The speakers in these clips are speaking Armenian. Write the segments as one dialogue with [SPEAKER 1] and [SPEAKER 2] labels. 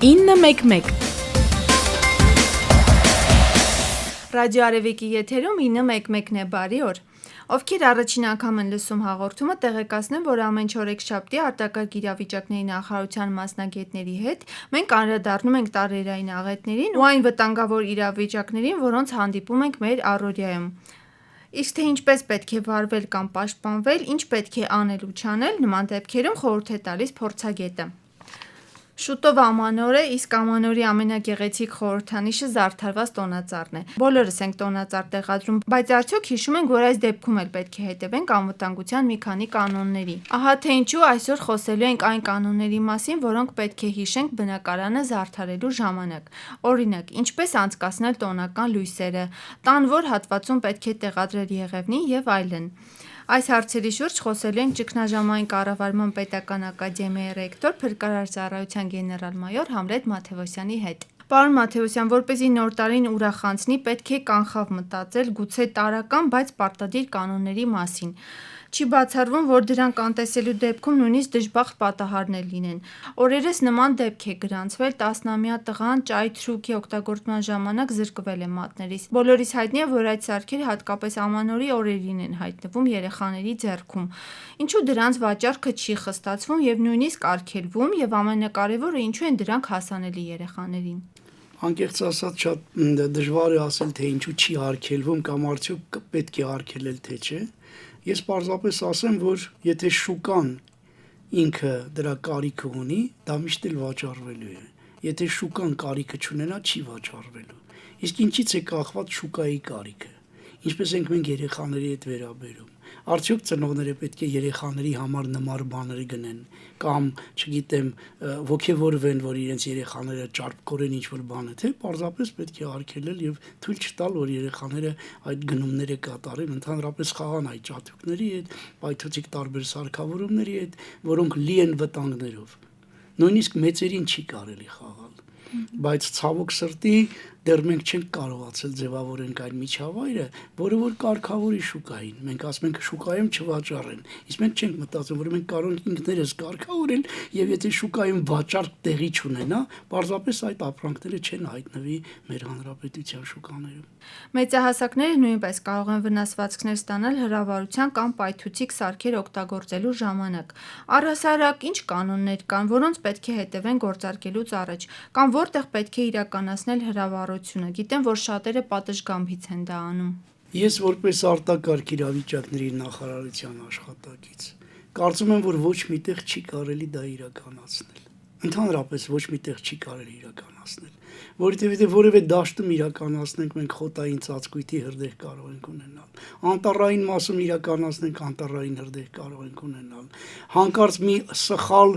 [SPEAKER 1] 911 Ռադիո Արևիկի եթերում 911-ն է, բարի օր։ Ովքեր առաջին անգամ են լսում հաղորդումը, տեղեկացնեմ, որ ամեն չորեքշաբթի արտակարգ իրավիճակների նախարարության մասնագետների հետ մենք անդրադառնում ենք տարերային աղետներին ու այն վտանգավոր իրավիճակներին, որոնց հանդիպում ենք մեր առօրյայում։ Իսկ թե ինչպես պետք է վարվել կամ պաշտպանվել, ինչ պետք է անել ու չանել, նման դեպքերում խորհուրդ է տալիս փորձագետը։ Շուտով ամանոր է, իսկ ամանորի ամենագեղեցիկ խորհրդանիշը զարդարված տոնածառն է։ Բոլորս ենք տոնածառ տեղադրում, բայց արդյոք հիշում ենք, որ այս դեպքում էլ պետք է հետևենք անվտանգության մի քանի կանոնների։ Ահա թե ինչու այսօր խոսելու ենք այն կանոնների մասին, որոնք պետք է հիշենք բնակարանը զարդարելու ժամանակ։ Օրինակ, ինչպես անցկացնել տոնական լույսերը, տան որ հատվածում պետք է տեղադրել եղևնի եւ այլն։ Այս հարցերի շուրջ խոսելու ենք ճգնաժամային կառավարման պետական ակադեմիայի ռեկտոր, փրկարար ծառայության գեներալ-մայոր Համլետ Մաթևոսյանի հետ։ Պարոն Մաթևոսյան, որպեսզի նոր տարին ուրախ անցնի, պետք է կանխավ մտածել գուցե տարրական, բայց պարտադիր կանոնների մասին։ Չի բացառվում, որ դրանք անտեսելու դեպքում նույնիսկ դժբախտ պատահարներ լինեն։ Օրերս նման դեպք է գրանցվել, 10-ամյա տղան ճայի թրուքի օգտագործման ժամանակ զրկվել է մատներից։ Բոլորիս հայտնի է, որ այդ սարքերը հատկապես ամանորի օրերին են հայտնվում երեխաների ձեռքում։ Ինչու դրանց վաճառքը չի խստացվում եւ նույնիսկ արգելվում, եւ ամենակարևորը ինչու են դրանք հասանելի երեխաներին։
[SPEAKER 2] Անկեղծ ասած, շատ դժվար է ասել, թե ինչու չի արգելվում կամ արդյոք պետք է արգելել, թե չէ։ Ես պարզապես ասեմ, որ եթե շուկան ինքը դրա կարիքը ունի, դա միշտ էլ վաճառվելու է։ Եթե շուկան կարիքը չունենա, չի վաճառվելու։ Իսկ ինչից է կախված շուկայի կարիքը։ Ինչպես ենք մենք երեխաների հետ վերաբերում։ Արդյոք ծնողները պետք է երեխաների համար նմար բաներ գնեն կամ, չգիտեմ, ոգևորվեն, որ իրենց երեխաները ճարպկորեն ինչ-որ բանը, թե պարզապես պետք է արգելել եւ թույլ չտալ, որ երեխաները այդ գնումները կատարեն, ընդհանրապես խաղան այդ ճաթուկների հետ, պայթուցիկ տարբեր սարքավորումների հետ, որոնք լի են վտանգներով։ Նույնիսկ մեծերին չի կարելի խաղալ։ Բայց ցավոք սրտի դեռ մենք չենք կարողացել ձևավորենք այն միջավայրը, որը որ կարգավորի շուկային։ Մենք ասում ենք շուկայում չվաճառեն, իսկ մենք չենք մտածում, որ մենք կարող ենք ինքներս կարգավորել, եւ եթե շուկայում վաճառք տեղի չունենա, պարզապես այդ ապրանքները չեն հայտնվի մեր հանրապետության շուկաներում։
[SPEAKER 1] Մեծահասակները նույնպես կարող են վնասվածքներ ստանալ հրավառության կամ պայթուցիկ սարքեր օգտագործելու ժամանակ։ Առհասարակ ինչ կանոններ կան, որոնց պետք է հետևեն գործարկելուց առաջ, կամ որտեղ պետք է իրականացնել հրավառությունը։ Գիտեմ, որ շատերը պատշգամբից են դա անում։
[SPEAKER 2] Ես որպես արտակարգ իրավիճակների նախարարության աշխատակից կարծում եմ, որ ոչ միտեղ չի կարելի դա իրականացնել։ Ընդհանրապես ոչ միտեղ չի կարելի իրականացնել, որովհետև որևէ դաշտում իրականացնենք մենք խոտային ծածկույթի հրդեհ կարող ենք ունենալ, անտառային մասում իրականացնենք անտառային հրդեհ կարող ենք ունենալ, հանկարծ մի սխալ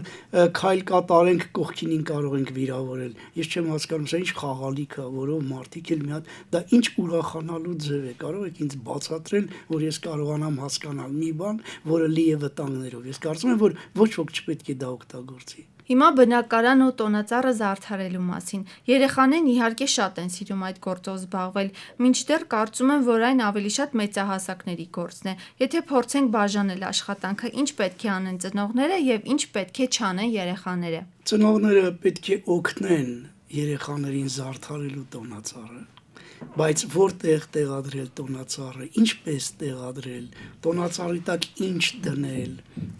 [SPEAKER 2] քայլ կատարենք կողքինին կարող ենք վիրավորել։ Ես չեմ հասկանում, սա ինչ խաղալիք է, որով մարդիկ էլ մի հատ դա ինչ ուրախանալու ձև է, կարող եք ինձ բացատրել, որ ես կարողանամ հասկանալ մի բան, որը լի է վտանգներով։ Ես կարծում եմ, որ ոչ ոք չպետք է դա օգտագործի։
[SPEAKER 1] Հիմա բնակարան ու տոնածառը զարդարելու մասին։ Երեխաներն իհարկե շատ են սիրում այդ գործով զբաղվել, մինչդեռ կարծում եմ, որ այն ավելի շատ մեծահասակների գործն է։ Եթե փորձենք բաժանել աշխատանքը, ինչ պետք է անեն ծնողները եւ ինչ պետք է չանեն երեխաները։
[SPEAKER 2] Ծնողները պետք է օգնեն երեխաներին զարդարելու տոնածառը, բայց որտեղ տեղադրել տոնածառը, ինչպես տեղադրել, տոնածառի տակ ինչ դնել,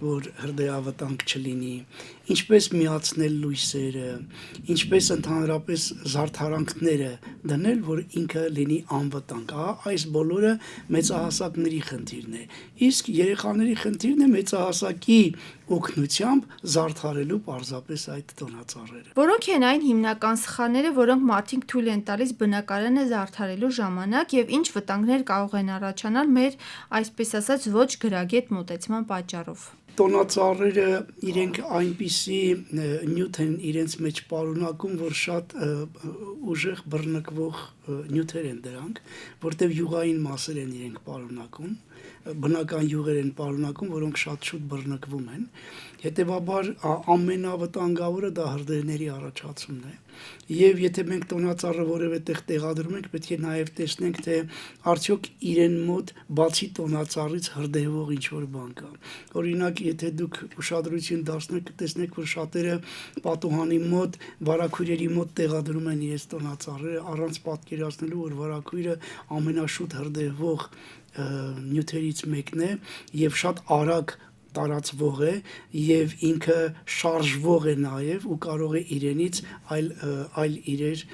[SPEAKER 2] որ հրդեհավտանգ չլինի, ինչպես միացնել լույսերը, ինչպես ընդհանրապես զարդարանքները դնել, որ ինքը լինի անվտանգ։ Այս բոլորը մեծահասակների խնդիրն է։ Իսկ երեխաների խնդիրն է մեծահասակի օգնությամբ զարդարելու պարզապես այդ տոնածառերը։
[SPEAKER 1] Որոնք են այն հիմնական սխալները, որոնք մարդիկ թույլ են տալիս բնակարանը զարդարելու ժամանակ եւ ինչ վտանգներ կարող են առաջանալ մեր, այսպես ասած, ոչ գրագետ մոտեցման պատճառով։
[SPEAKER 2] Տոնածառերը իրենք այնպիսի նյութ են իրենց մեջ պարունակում, որ շատ ուժեղ բռնկվող նյութեր են դրանք, որտեղ յուղային մասեր են իրենք պարունակում, բնական յուղեր են պարունակում, որոնք շատ շուտ բռնկվում են։ Հետևաբար ամենավտանգավորը դա հրդեհների առաջացումն է։ Եվ եթե մենք տոնածառը որևէ տեղ տեղադրում ենք, պետք է նաև տեսնենք, թե արդյոք իրեն մոտ բացի տոնածառից հրդեհվող ինչ-որ բան կա։ Օրինակ, եթե դուք ուշադրություն դարձնեք, կտեսնեք, որ շատերը պատուհանի մոտ, վարագույրերի մոտ տեղադրում են իրենց տոնածառերը, առանց պատկերացնելու, որ վարագույրը ամենաշուտ հրդեհվող նյութերից մեկն է եւ շատ արագ տարածվող է եւ ինքը շարժվող է նաեւ ու կարող է իրենից այլ իրեր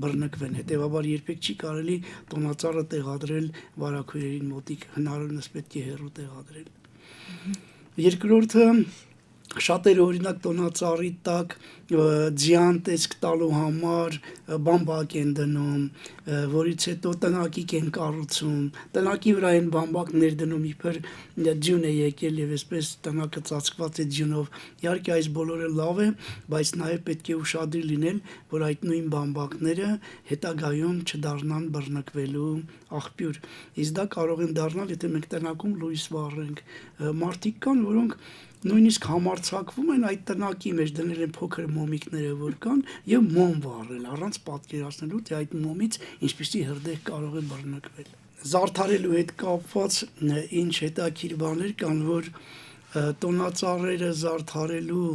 [SPEAKER 2] բռնկվեն։ Հետևաբար երբեք չի կարելի տոնածառը տեղադրել վարագույրերին մոտիկ, հնարավորինս պետք է հեռու տեղադրել։ Երկրորդը շատերը օրինակ տոնածառի տակ ձյան տեսք տալու համար բամբակ են դնում, որից հետո տնակիկ են կառուցում, տնակի վրա են բամբակներ դնում, իբր ձյուն է եկել եւ այսպես տնակը ծածկված է ձյունով։ Իհարկե այս բոլորը լավ է, բայց նաեւ պետք է ուշադիր լինել, որ այդ նույն բամբակները հետագայում չդառնան բռնկվելու աղբյուր։ Իսկ դա կարող են դառնալ, եթե մենք տնակում լույս վառենք։ Մարդիկ կան, որոնք նույնիսկ համարձակվում են այդ տնակի մեջ դնել են փոքր մոմիկները, որ կան, եւ մոմ վառել, առանց պատկերացնելու, թե այդ մոմից ինչպիսի հրդեհ կարող է բռնկվել։ Զարդարելու հետ կապված ինչ հետաքրքիր բաներ կան, որ տոնածառերը զարդարելու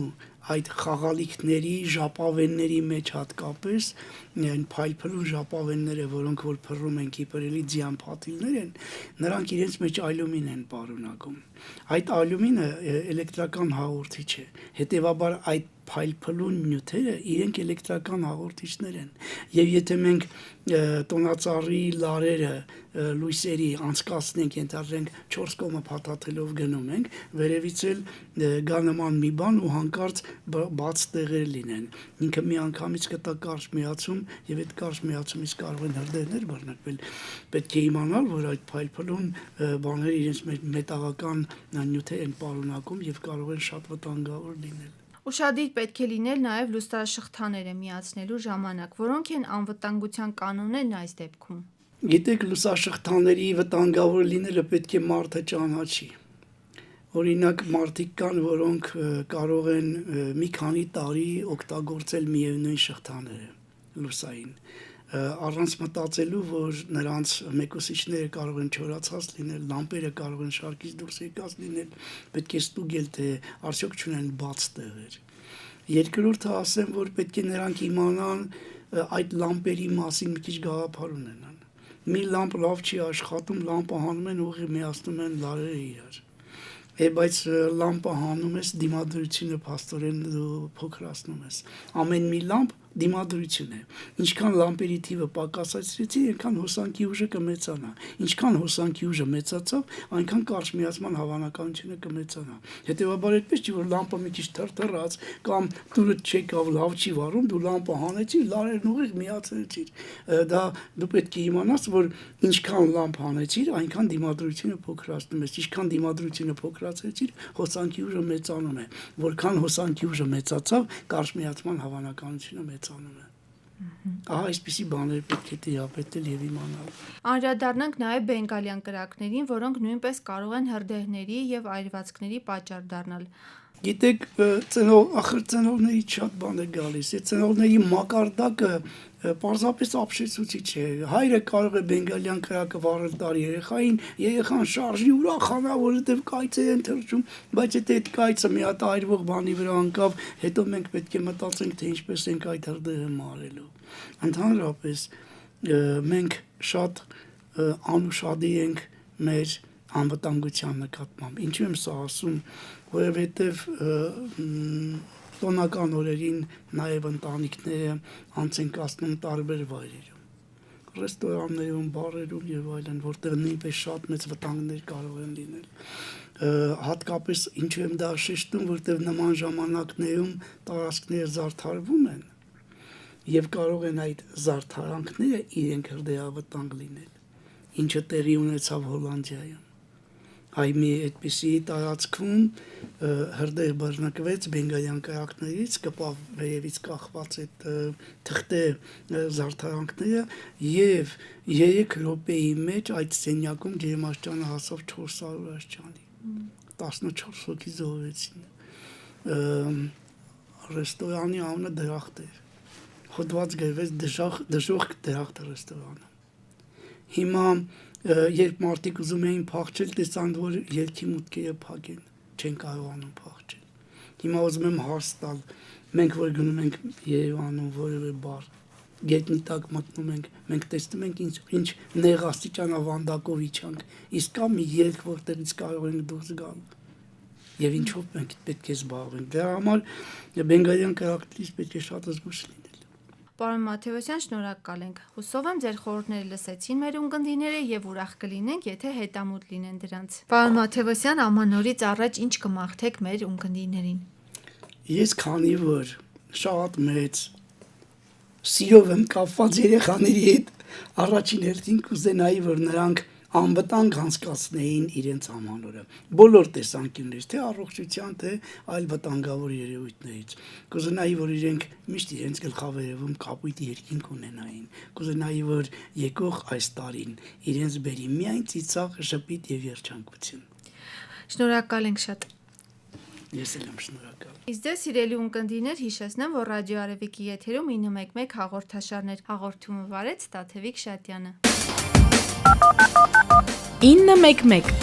[SPEAKER 2] այդ խաղալիքների, ժապավենների մեջ հատկապես այն փայլփլուն ժապավենները, որոնք որ փռում են կիպրելի ձյան փաթիլներ են, նրանք իրենց մեջ ալյումին են պարունակում։ Այդ ալյումինը էլեկտրական հաղորդիչ է։ Հետևաբար այդ փայլփլուն նյութերը իրենք էլեկտրական հաղորդիչներ են։ Եվ եթե մենք տոնածառի լարերը լույսերի անցկացնենք, ենթադրենք 4 կողմը փաթաթելով գնում ենք, վերևից էլ գա նման մի բան ու հանկարծ բաց տեղեր լինեն։ Ինքը միանգամից կտա կարճ միացում եւ այդ կարճ միացումից կարող են հրդեհներ բռնկվել։ Պետք է իմանալ, որ այդ փայլփլուն բաները իրենց մետաղական նյութեր են պարունակում եւ կարող են շատ վտանգավոր լինել։
[SPEAKER 1] Ուշադիր պետք է լինել նաև լուսրաշղթաները միացնելու ժամանակ, որոնք են անվտանգության կանոններն այս դեպքում։
[SPEAKER 2] Գիտեք, լուսաշղթաների վտանգավոր լինելը պետք է մարդը ճանաչի։ Օրինակ մարդիկ կան, որոնք կարող են մի քանի տարի օգտագործել միևնույն շղթաները լուսային, առանց մտածելու, որ նրանց մեկուսիչները կարող են չորացած լինել, լամպերը կարող են շարքից դուրս եկած լինել, պետք է ստուգել, թե արդյոք չունեն բաց տեղեր։ Երկրորդը ասեմ, որ պետք է նրանք իմանան այդ լամպերի մասին մի քիչ գաղափար ունենան։ Մի լամպ լավ չի աշխատում, լամպը հանում են ուղիղ միացնում են լարերը իրար։ Բայց լամպը հանում ես, դիմադրությունը փաստորեն փոքրացնում ես։ Ամեն մի լամպ դիմադրություն է։ Ինչքան լամպերի թիվը պակասեցրեցի, այնքան հոսանքի ուժը կմեծանա։ Ինչքան հոսանքի ուժը մեծացավ, այնքան կարճ միացման հավանականությունը կմեծանա։ Հետևաբար այդպես չի, որ լամպը մի քիչ թրթռած կամ դուրը չեկավ, լավ չի վառում, դու լամպը հանեցիր, լարերն ուղիղ միացրեցիր։ Դա դու պետք է իմանաս, որ ինչքան լամպ հանեցիր, այնքան դիմադրությունը փոքրացնում ես։ Ինչքան դիմադրությունը փոքրացրեցիր, հոսանքի ուժը մեծանում է։ Որքան հոսանքի ուժը մեծացավ, կարճ միացման հավանականությունը մեծանում է։ Ահա այսպիսի բաներ պետք է տիրապետել եւ իմանալ։
[SPEAKER 1] Անդրադառնանք նաև բենգալյան կրակներին, որոնք նույնպես կարող են հրդեհների եւ այրվածքների պատճառ դառնալ։
[SPEAKER 2] Գիտեք, ծնողներից շատ բան է գալիս։ Այդ ծնողների մակարդակը պարզապես ապշեցուցիչ է։ Հայրը կարող է բենգալյան կրակը վառել տար երեխային, երեխան շարժի ուրախանա, որովհետև կայծեր են թռչում, բայց եթե այդ կայծը մի հատ այրվող բանի վրա անկավ, հետո մենք պետք է մտածենք, թե ինչպես ենք այդ հրդեհը մարելու։ Ընդհանրապես մենք շատ անուշադիր ենք մեր անվտանգության նկատմամբ։ Ինչու եմ սա ասում, որովհետև տոնական օրերին նաև ընտանիքները անց են կացնում տարբեր վայրերում, ռեստորաններում, բարերում եւ այլն, որտեղ նույնպես շատ մեծ վտանգներ կարող են լինել։ Հատկապես ինչու եմ դա շեշտում, որտեղ նման ժամանակներում տարածքները զարդարվում են եւ կարող են այդ զարդարանքները իրենք հրդեհավտանգ լինել, ինչը տեղի ունեցավ Հոլանդիայում։ այ մի այդպիսի տարածքում հրդեհ բռնկվեց բենգալյան կայակներից, կպավ վերևից կախված այդ թղթե զարդարանքները եւ 3 րոպեի մեջ այդ սենյակում ջերմաստիճանը հասավ 400 աստիճանի։ 14 հոգի զոհվեցին։ Ռեստորանի անունը դրախտ էր։ Հոդված գրվեց դժոխք դրախտ ռեստորանը։ Հիմա երբ մարդիկ ուզում էին փախչել, տեսան որ ելքի մուտքերը փակ են, չեն կարողանում փախչել։ Հիմա ուզում եմ հարց տալ, մենք որ գնում ենք Երևանում որևէ բար, գետնի տակ մտնում ենք, մենք տեսնում ենք ինչ նեղաստիճան ավանդակով իջանք, իսկ կա մի ելք, որտեղից կարող ենք դուրս գալ։ Եվ ինչով մենք պետք է զբաղվենք։ Դրա համար բենգալյան կայակներից պետք է շատ զգուշ լինել։
[SPEAKER 1] Պարոն Մաթևոսյան, շնորհակալ ենք։ Հուսով եմ ձեր խորհուրդները լսեցին մեր ունկնդիրները եւ ուրախ կլինենք, եթե հետամուտ լինեն դրանց։ Պարոն Մաթևոսյան, ամանորից առաջ ինչ կմաղթեք մեր ունկնդիրներին։
[SPEAKER 2] Ես քանի որ շատ մեծ սիրով եմ կապված երեխաների հետ, առաջին հերթին կուզենայի, որ նրանք անվտանգ անցկացնեին իրենց ամանորը։ Բոլոր տեսանկյուններից, թե առողջության, թե այլ վտանգավոր երևույթներից։ Կուզենայի, որ իրենք միշտ իրենց գլխավերևում կապույտ երկինք ունենային։ Կուզենայի, որ եկող այս տարին իրենց բերի միայն ծիծաղ, ժպիտ եւ երջանկություն։
[SPEAKER 1] Շնորհակալ ենք շատ։
[SPEAKER 2] Ես էլ եմ շնորհակալ։
[SPEAKER 1] Իսկ ձեզ սիրելի ունկնդիրներ, հիշեցնեմ, որ Ռադիո Արևիկի եթերում 911 հաղորդաշարներ հաղորդումը վարեց Տաթևիկ Շատյանը։
[SPEAKER 3] 911